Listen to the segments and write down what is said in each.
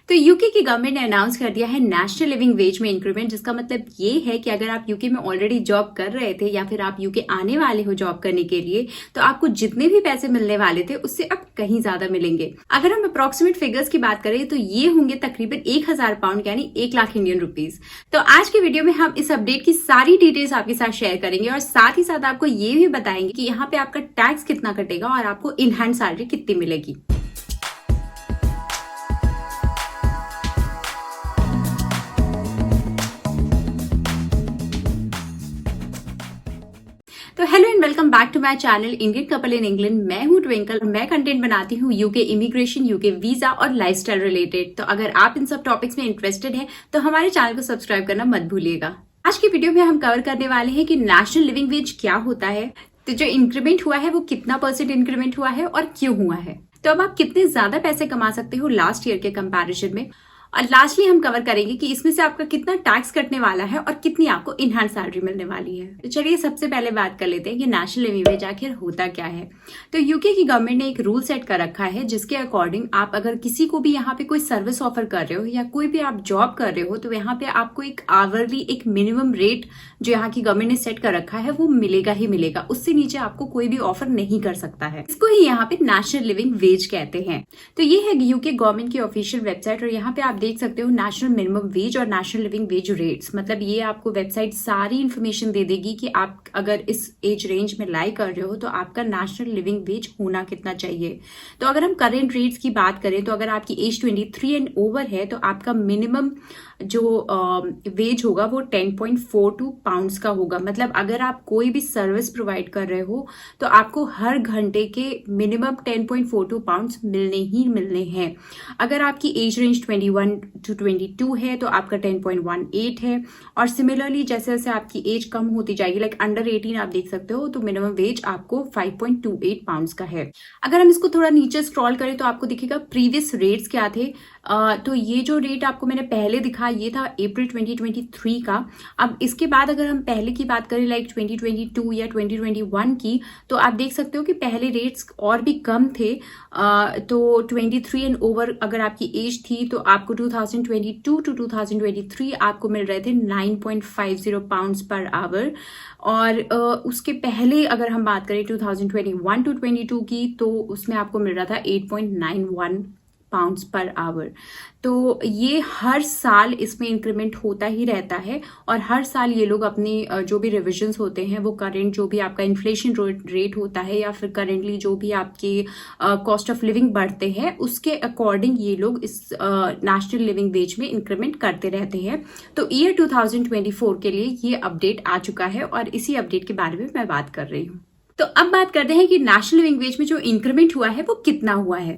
तो यूके की गवर्नमेंट ने अनाउंस कर दिया है नेशनल लिविंग वेज में इंक्रीमेंट, जिसका मतलब ये है कि अगर आप यूके में ऑलरेडी जॉब कर रहे थे या फिर आप यूके आने वाले हो जॉब करने के लिए, तो आपको जितने भी पैसे मिलने वाले थे उससे अब कहीं ज्यादा मिलेंगे। अगर हम अप्रोक्सीमेट फिगर्स की बात करें तो ये होंगे तकरीबन 1000 पाउंड यानी 1 लाख इंडियन रुपीज। तो आज की वीडियो में हम इस अपडेट की सारी डिटेल्स आपके साथ शेयर करेंगे और साथ ही साथ आपको ये भी बताएंगे कि यहाँ पे आपका टैक्स कितना कटेगा और आपको इन हैंड सैलरी कितनी मिलेगी। तो hello and welcome back to my channel Indian couple in England. मैं हूं ट्विंकल और मैं कंटेंट बनाती हूं यूके इमिग्रेशन, यूके वीजा और लाइफस्टाइल रिलेटेड। तो अगर आप इन सब टॉपिक्स में इंटरेस्टेड हैं तो हमारे चैनल को सब्सक्राइब करना मत भूलिएगा। आज की वीडियो में हम कवर करने वाले हैं कि नेशनल लिविंग वेज क्या होता है, तो जो इंक्रीमेंट हुआ है वो कितना % इंक्रीमेंट हुआ है और क्यों हुआ है, तो अब आप कितने ज्यादा पैसे कमा सकते हो लास्ट ईयर के कंपैरिजन में, और लास्टली हम कवर करेंगे कि इसमें से आपका कितना टैक्स कटने वाला है और कितनी आपको इन हैंड सैलरी मिलने वाली है। तो चलिए सबसे पहले बात कर लेते हैं कि नेशनल लिविंग वेज आखिर होता क्या है। तो यूके की गवर्नमेंट ने एक रूल सेट कर रखा है जिसके अकॉर्डिंग आप अगर किसी को भी यहाँ पे कोई सर्विस ऑफर कर रहे हो या कोई भी आप जॉब कर रहे हो तो यहाँ पे आपको एक आवरली एक मिनिमम रेट जो यहाँ की गवर्नमेंट ने सेट कर रखा है वो मिलेगा ही मिलेगा, उससे नीचे आपको कोई भी ऑफर नहीं कर सकता है। इसको ही यहाँ पे नेशनल लिविंग वेज कहते हैं। तो ये है यूके गवर्नमेंट की ऑफिशियल वेबसाइट और यहाँ पे आप देख सकते हो नेशनल मिनिमम वेज और नेशनल लिविंग वेज रेट्स। मतलब ये आपको वेबसाइट सारी इंफॉर्मेशन दे देगी कि आप अगर इस एज रेंज में लाई कर रहे हो तो आपका नेशनल लिविंग वेज होना कितना चाहिए। तो अगर हम करेंट रेट्स की बात करें तो अगर आपकी एज 23 एंड ओवर है तो आपका मिनिमम जो वेज होगा वो 10.42 पाउंड्स का होगा। मतलब अगर आप कोई भी सर्विस प्रोवाइड कर रहे हो तो आपको हर घंटे के मिनिमम 10.42 पाउंड्स मिलने ही मिलने हैं। अगर आपकी एज रेंज 21 to 22 है तो आपका 10.18 है, और सिमिलरली जैसे जैसे आपकी एज कम होती जाएगी, लाइक अंडर 18 आप देख सकते हो, तो मिनिमम वेज आपको 5.28 पाउंड्स का है। अगर हम इसको थोड़ा नीचे स्क्रॉल करें तो आपको दिखेगा प्रीवियस रेट्स क्या थे। तो ये जो रेट आपको मैंने पहले दिखा ये था अप्रैल 2023 का। अब इसके बाद अगर हम पहले की बात करें लाइक 2022 या 2021 की, तो आप देख सकते हो कि पहले रेट्स और भी कम थे। तो 23 एंड ओवर अगर आपकी एज थी तो आपको 2022 टू 2023 आपको मिल रहे थे 9.50 पाउंड्स पर आवर, और उसके पहले अगर हम बात करें 2021 टू 22 की तो उसमें आपको मिल रहा था 8.91 पाउंड्स पर आवर। तो ये हर साल इसमें इंक्रीमेंट होता ही रहता है और हर साल ये लोग अपने जो भी रिविजन्स होते हैं वो करेंट जो भी आपका इन्फ्लेशन रेट होता है या फिर करेंटली जो भी आपके कॉस्ट ऑफ लिविंग बढ़ते हैं उसके अकॉर्डिंग ये लोग इस नेशनल लिविंग वेज में इंक्रीमेंट करते रहते हैं। तो ईयर 2024 के लिए ये अपडेट आ चुका है और इसी अपडेट के बारे में मैं बात कर रही हूँ। तो अब बात करते हैं कि नेशनल लिविंग वेज में जो इंक्रीमेंट हुआ है वो कितना हुआ है।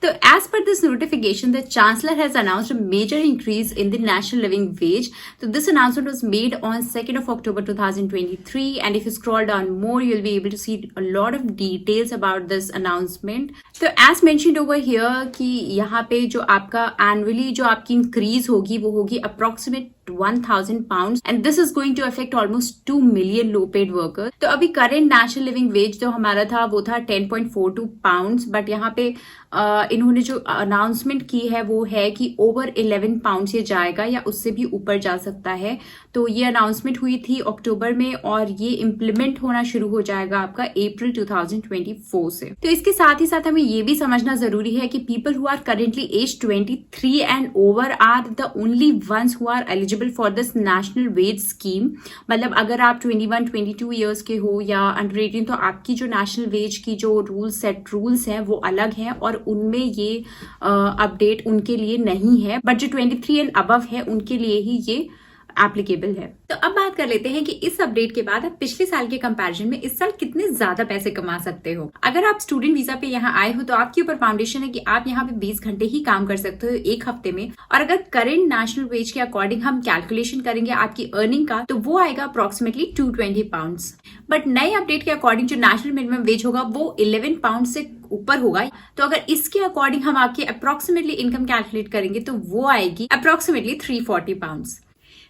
तो as per this notification the chancellor has announced a major increase in the national living wage. तो this announcement was made on 2nd of October 2023 and if you scroll down more you'll be able to see a lot of details about this announcement. तो as mentioned over here कि यहाँ पे जो आपका annually जो आपकी increase होगी वो होगी approximate 1000 pounds and this is going to affect almost 2 million low paid workers. तो अभी करेंट नेशनल लिविंग वेज जो हमारा था वो था 10.42 पाउंड्स, बट यहाँ पे इन्होंने जो अनाउंसमेंट की है वो है कि ओवर 11 पाउंड ये जाएगा या उससे भी ऊपर जा सकता है। तो ये अनाउंसमेंट हुई थी अक्टूबर में और ये इम्प्लीमेंट होना शुरू हो जाएगा आपका अप्रैल 2024 से। तो इसके साथ ही साथ हमें ये भी समझना जरूरी है कि people who are currently age 23 and over are the only ones who are eligible for this national wage scheme. मतलब अगर आप 21-22 ईयर्स के हो या अंडर 18 तो आपकी जो नेशनल वेज की जो रूल्स हैं वो अलग हैं और उनमें ये अपडेट उनके लिए नहीं है, बट जो 23 एंड अबव है उनके लिए ही ये एप्लीकेबल है। तो अब बात कर लेते हैं कि इस अपडेट के बाद आप पिछले साल के कंपैरिजन में इस साल कितने ज्यादा पैसे कमा सकते हो। अगर आप स्टूडेंट वीजा पे यहाँ आए हो तो आपके ऊपर फाउंडेशन है कि आप यहाँ पे 20 घंटे ही काम कर सकते हो एक हफ्ते में, और अगर करेंट नेशनल वेज के अकॉर्डिंग हम कैलकुलेशन करेंगे आपकी अर्निंग का तो वो आएगा अप्रोक्सीमेटली 220 पाउंड्स। बट नए अपडेट के अकॉर्डिंग जो नेशनल मिनिमम वेज होगा वो 11 पाउंड से ऊपर होगा। तो अगर इसके अकॉर्डिंग हम आपकी अप्रोक्सीमेटली इनकम कैलकुलेट करेंगे तो वो आएगी अप्रोक्सीमेटली 340 पाउंड्स।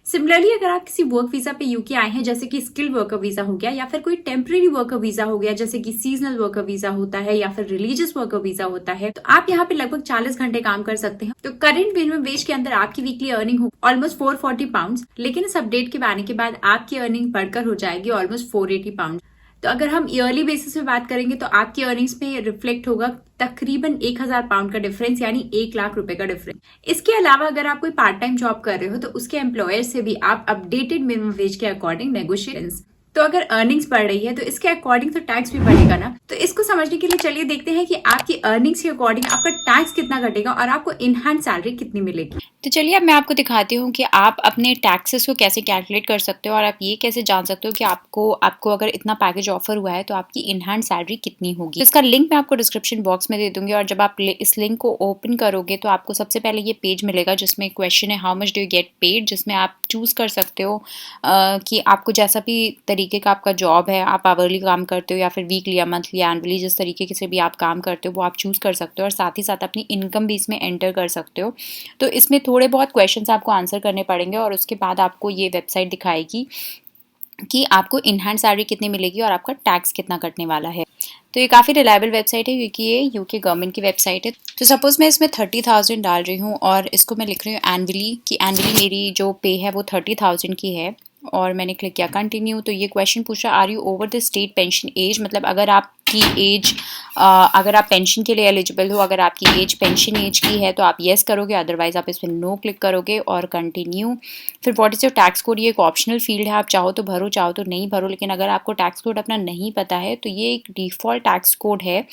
सिमिलरली अगर आप किसी वर्क वीजा पे यूके आए हैं, जैसे कि स्किल्ड वर्कर वीजा हो गया या फिर कोई टेम्परेरी वर्कर वीजा हो गया, जैसे कि सीजनल वर्कर वीजा होता है या फिर रिलीजियस वर्कर वीजा होता है, तो आप यहाँ पे लगभग 40 घंटे काम कर सकते हैं। तो करंट मिनिमम वेज के अंदर आपकी वीकली अर्निंग हो ऑलमोस्ट 440 पाउंड, लेकिन इस अपडेट के आने के बाद आपकी अर्निंग बढ़कर हो जाएगी ऑलमोस्ट 480 पाउंड। तो अगर हम ईयरली बेसिस पे बात करेंगे तो आपकी अर्निंग्स में रिफ्लेक्ट होगा तकरीबन 1000 पाउंड का डिफरेंस, यानी 1 लाख रुपए का डिफरेंस। इसके अलावा अगर आप कोई पार्ट टाइम जॉब कर रहे हो तो उसके एम्प्लॉयर से भी आप अपडेटेड मिनिमम वेज के अकॉर्डिंग नेगोशिएशंस। तो अगर अर्निंग्स बढ़ रही है तो इसके अकॉर्डिंग तो टैक्स भी बढ़ेगा ना। तो इसको समझने के लिए चलिए देखते हैं कि आपकी अर्निंग्स के अकॉर्डिंग आपका टैक्स कितना घटेगा और आपको इन हैंड सैलरी कितनी मिलेगी। तो चलिए अब मैं आपको दिखाती हूँ कि आप अपने टैक्सेस को कैसे कैलकुलेट कर सकते हो और आप ये कैसे जान सकते हो कि आपको अगर इतना पैकेज ऑफर हुआ है तो आपकी इन हैंड सैलरी कितनी होगी। तो इसका लिंक मैं आपको डिस्क्रिप्शन बॉक्स में दे दूंगी और जब आप इस लिंक को ओपन करोगे तो आपको सबसे पहले ये पेज मिलेगा जिसमें क्वेश्चन है how much do you get paid, जिसमें आप चूज कर सकते हो कि आपको जैसा भी तरीके का आपका जॉब है, आप आवरली काम करते हो या फिर वीकली या मंथली एनुअली, जिस तरीके से भी आप काम करते हो वो आप चूज कर सकते हो और साथ ही साथ अपनी इनकम भी इसमें एंटर कर सकते हो। तो इसमें थोड़े बहुत क्वेश्चंस आपको आंसर करने पड़ेंगे और उसके बाद आपको ये वेबसाइट दिखाएगी कि आपको इन हैंड सैलरी कितनी मिलेगी और आपका टैक्स कितना कटने वाला है। तो ये काफ़ी रिलायबल वेबसाइट है क्योंकि ये यूके गवर्नमेंट की वेबसाइट है। तो सपोज मैं इसमें 30,000 डाल रही हूँ और इसको मैं लिख रही हूँ एनुअली कि एनुअली मेरी जो पे है वो 30,000 की है और मैंने क्लिक किया कंटिन्यू। तो ये क्वेश्चन पूछ रहा are you over the state pension age, मतलब अगर आपकी एज अगर आप पेंशन के लिए एलिजिबल हो, अगर आपकी एज पेंशन एज की है तो आप येस करोगे, अदरवाइज आप इसमें नो क्लिक करोगे और कंटिन्यू। फिर what is your tax code, ये एक ऑप्शनल फील्ड है, आप चाहो तो भरो चाहो तो नहीं भरो, लेकिन अगर आपको टैक्स कोड अपना नहीं पता है तो ये एक डिफ़ॉल्ट टैक्स कोड है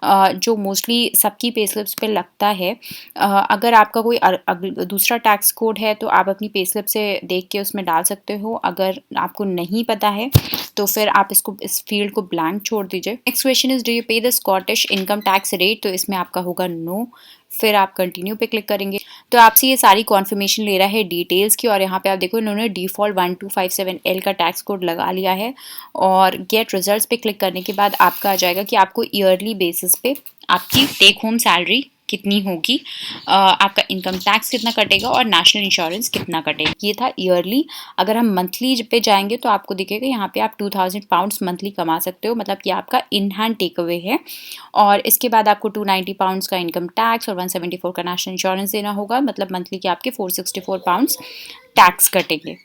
जो मोस्टली सबकी पे स्लिप्स पे लगता है। अगर आपका कोई दूसरा टैक्स कोड है तो आप अपनी पे स्लिप से देख के उसमें डाल सकते हो। अगर आपको नहीं पता है तो फिर आप इस फील्ड को ब्लैंक छोड़ दीजिए। Next question is do you pay the Scottish income tax rate, तो इसमें आपका होगा नो। फिर आप कंटिन्यू पे क्लिक करेंगे तो आपसे ये सारी कॉन्फर्मेशन ले रहा है डिटेल्स की और यहाँ पे आप देखो इन्होंने डिफ़ॉल्ट 1257L का टैक्स कोड लगा लिया है और गेट रिजल्ट्स पे क्लिक करने के बाद आपका आ जाएगा कि आपको ईयरली बेसिस पे आपकी टेक होम सैलरी कितनी होगी, आपका इनकम टैक्स कितना कटेगा और नेशनल इंश्योरेंस कितना कटेगा। ये था ईयरली। अगर हम मंथली पे जाएंगे तो आपको दिखेगा यहाँ पे आप 2000 पाउंड्स मंथली कमा सकते हो, मतलब कि आपका इन हैंड टेक अवे है। और इसके बाद आपको 290 पाउंड्स का इनकम टैक्स और 174 का नेशनल इंश्योरेंस देना होगा, मतलब मंथली के आपके 464 पाउंड्स टैक्स कटेंगे।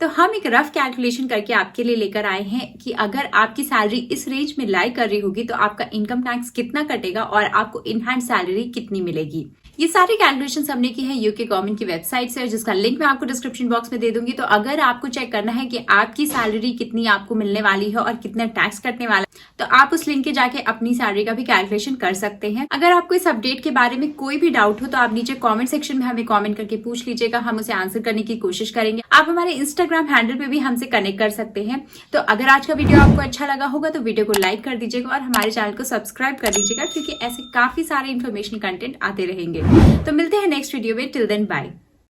तो हम एक रफ कैलकुलेशन करके आपके लिए लेकर आए हैं कि अगर आपकी सैलरी इस रेंज में लाई कर रही होगी तो आपका इनकम टैक्स कितना कटेगा और आपको इन हैंड सैलरी कितनी मिलेगी। ये सारी कैलकुलेशन हमने की है यूके गवर्नमेंट की वेबसाइट से, जिसका लिंक मैं आपको डिस्क्रिप्शन बॉक्स में दे दूंगी। तो अगर आपको चेक करना है कि आपकी सैलरी कितनी आपको मिलने वाली है और कितना टैक्स कटने वाला है तो आप उस लिंक के जाके अपनी सैलरी का भी कैलकुलेशन कर सकते हैं। अगर आपको इस अपडेट के बारे में कोई भी डाउट हो तो आप नीचे कॉमेंट सेक्शन में हमें कॉमेंट करके पूछ लीजिएगा, हम उसे आंसर करने की कोशिश करेंगे। आप हमारे इंस्टाग्राम हैंडल पे भी हमसे कनेक्ट कर सकते हैं। तो अगर आज का वीडियो आपको अच्छा लगा होगा तो वीडियो को लाइक कर दीजिएगा और हमारे चैनल को सब्सक्राइब कर दीजिएगा क्योंकि ऐसे काफी सारे इन्फॉर्मेशन कंटेंट आते रहेंगे। तो मिलते हैं नेक्स्ट वीडियो में, टिल देन बाय।